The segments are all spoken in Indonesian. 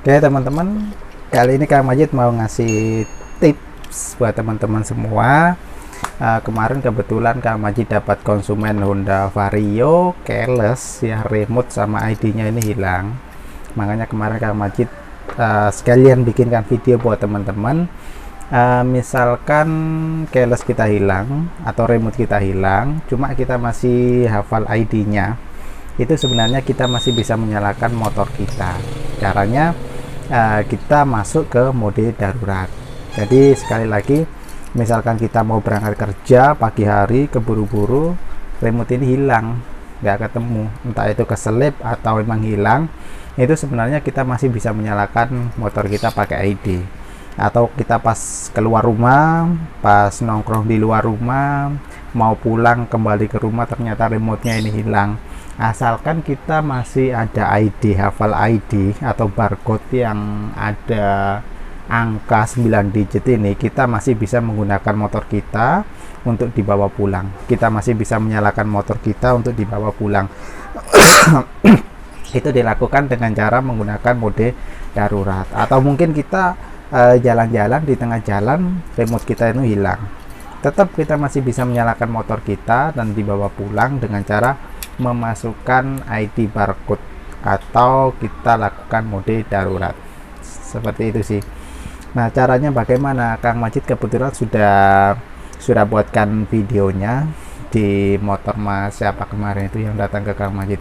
Oke teman-teman, kali ini Kang Majid mau ngasih tips buat teman-teman semua. Kemarin kebetulan Kang Majid dapat konsumen Honda Vario keyless ya, remote sama ID-nya ini hilang. Makanya kemarin Kang Majid sekalian bikinkan video buat teman-teman. Misalkan keyless kita hilang atau remote kita hilang, cuma kita masih hafal ID-nya, itu sebenarnya kita masih bisa menyalakan motor kita. Caranya kita masuk ke mode darurat. Jadi sekali lagi, misalkan kita mau berangkat kerja pagi hari, keburu-buru, remote ini hilang, nggak ketemu, entah itu keselip atau memang hilang, itu sebenarnya kita masih bisa menyalakan motor kita pakai ID. Atau kita pas keluar rumah, pas nongkrong di luar rumah, mau pulang kembali ke rumah, ternyata remote-nya ini hilang, asalkan kita masih ada ID, hafal ID atau barcode yang ada angka 9 digit ini, kita masih bisa menggunakan motor kita untuk dibawa pulang. Kita masih bisa menyalakan motor kita untuk dibawa pulang. Itu dilakukan dengan cara menggunakan mode darurat. Atau mungkin kita jalan-jalan, di tengah jalan remote kita itu hilang, tetap kita masih bisa menyalakan motor kita dan dibawa pulang dengan cara memasukkan ID barcode atau kita lakukan mode darurat. Seperti itu sih. Nah, caranya bagaimana? Kang Majid kebetulan sudah buatkan videonya di motor Mas siapa kemarin itu yang datang ke Kang Majid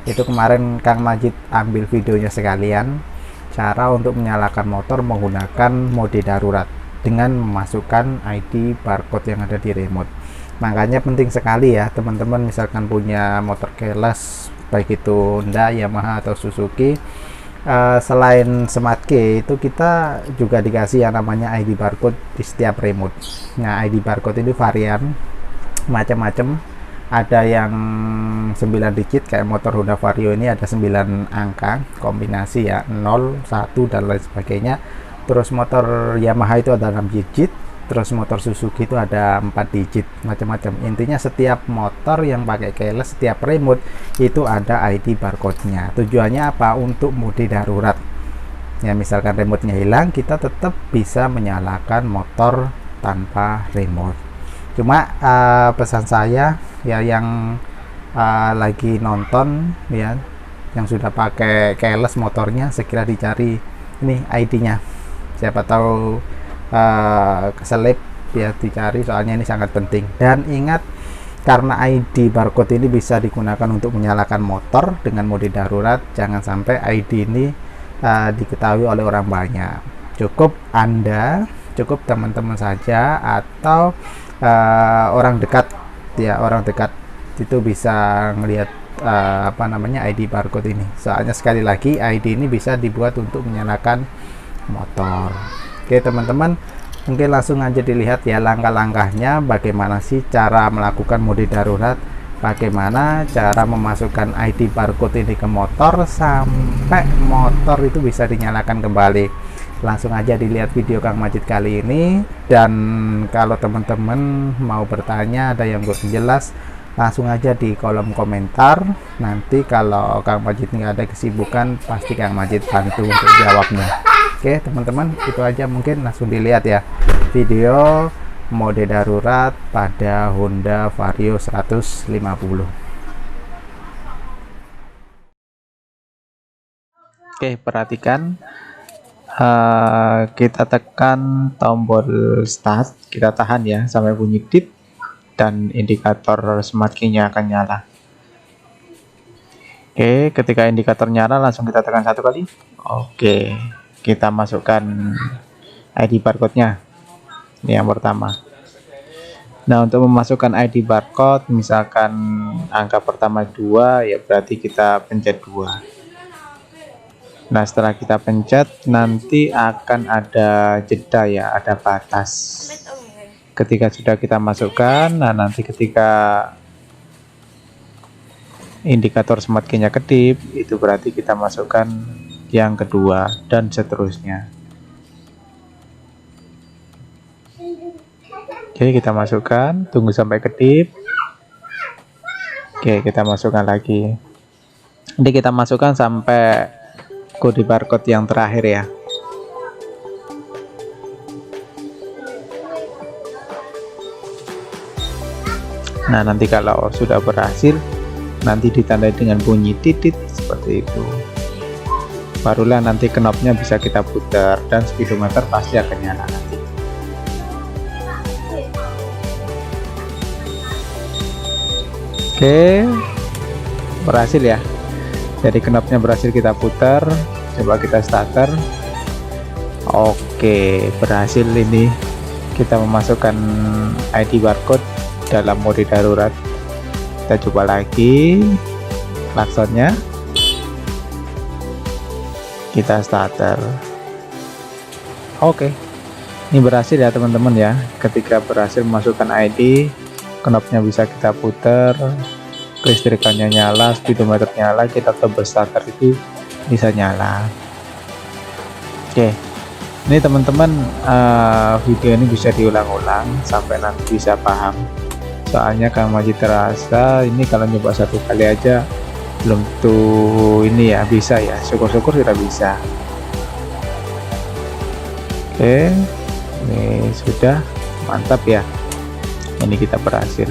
itu kemarin Kang Majid ambil videonya sekalian, cara untuk menyalakan motor menggunakan mode darurat dengan memasukkan ID barcode yang ada di remote. Makanya penting sekali ya teman-teman, misalkan punya motor keyless baik itu Honda, Yamaha atau Suzuki, selain Smart Key itu kita juga dikasih yang namanya ID barcode di setiap remote. Nah, ID barcode ini varian macam-macam, ada yang 9 digit kayak motor Honda Vario ini ada 9 angka kombinasi ya, 0, 1 dan lain sebagainya. Terus motor Yamaha itu ada 6 digit, terus motor Suzuki itu ada 4 digit, macam-macam. Intinya setiap motor yang pakai keyless, setiap remote itu ada ID barcode-nya. Tujuannya apa? Untuk mode darurat. Ya, misalkan remote-nya hilang, kita tetap bisa menyalakan motor tanpa remote. Cuma pesan saya ya yang lagi nonton ya, yang sudah pakai keyless motornya, segera dicari ini ID-nya. Siapa tahu keselip ya, dicari, soalnya ini sangat penting. Dan ingat, karena ID barcode ini bisa digunakan untuk menyalakan motor dengan mode darurat, jangan sampai ID ini diketahui oleh orang banyak. Cukup Anda, cukup teman-teman saja atau orang dekat ya, orang dekat itu bisa ngelihat ID barcode ini. Soalnya sekali lagi, ID ini bisa dibuat untuk menyalakan motor. Oke teman-teman, mungkin langsung aja dilihat ya langkah-langkahnya, bagaimana sih cara melakukan mode darurat, bagaimana cara memasukkan ID barcode ini ke motor sampai motor itu bisa dinyalakan kembali. Langsung aja dilihat video Kang Majid kali ini. Dan kalau teman-teman mau bertanya, ada yang kurang jelas, langsung aja di kolom komentar. Nanti kalau Kang Majid nggak ada kesibukan, pasti Kang Majid bantu untuk jawabnya. Oke teman-teman, itu aja, mungkin langsung dilihat ya video mode darurat pada Honda Vario 150. Oke, perhatikan, kita tekan tombol start, kita tahan ya sampai bunyi dip dan indikator Smart Key-nya akan nyala. Oke, ketika indikator nyala langsung kita tekan satu kali. Oke, kita masukkan ID barcode-nya. Ini yang pertama. Nah, untuk memasukkan ID barcode, misalkan angka pertama 2, ya berarti kita pencet 2. Nah, setelah kita pencet, nanti akan ada jeda ya, ada batas. Ketika sudah kita masukkan, nah nanti ketika indikator Smart Key-nya kedip, itu berarti kita masukkan yang kedua dan seterusnya. Jadi kita masukkan, tunggu sampai kedip. Oke, kita masukkan lagi. Nanti kita masukkan sampai kode barcode yang terakhir ya. Nah, nanti kalau sudah berhasil, nanti ditandai dengan bunyi titik seperti itu. Barulah nanti knopnya bisa kita putar dan speedometer pasti akan nyala nanti. Oke, berhasil ya. Jadi knopnya berhasil kita putar. Coba kita starter. Oke, berhasil ini. Kita memasukkan ID barcode dalam mode darurat. Kita coba lagi klaksonnya. Kita starter. Oke, ini berhasil ya teman-teman ya. Ketika berhasil memasukkan ID, knopnya bisa kita putar, kelistrikannya nyala, speedometer nyala, kita tombol starter itu bisa nyala. Oke, ini teman-teman, video ini bisa diulang-ulang sampai nanti bisa paham. Soalnya Kang Majid terasa ini kalau nyoba satu kali aja belum tuh ini ya bisa ya, syukur-syukur kita bisa. Oke, ini sudah mantap ya, ini kita berhasil.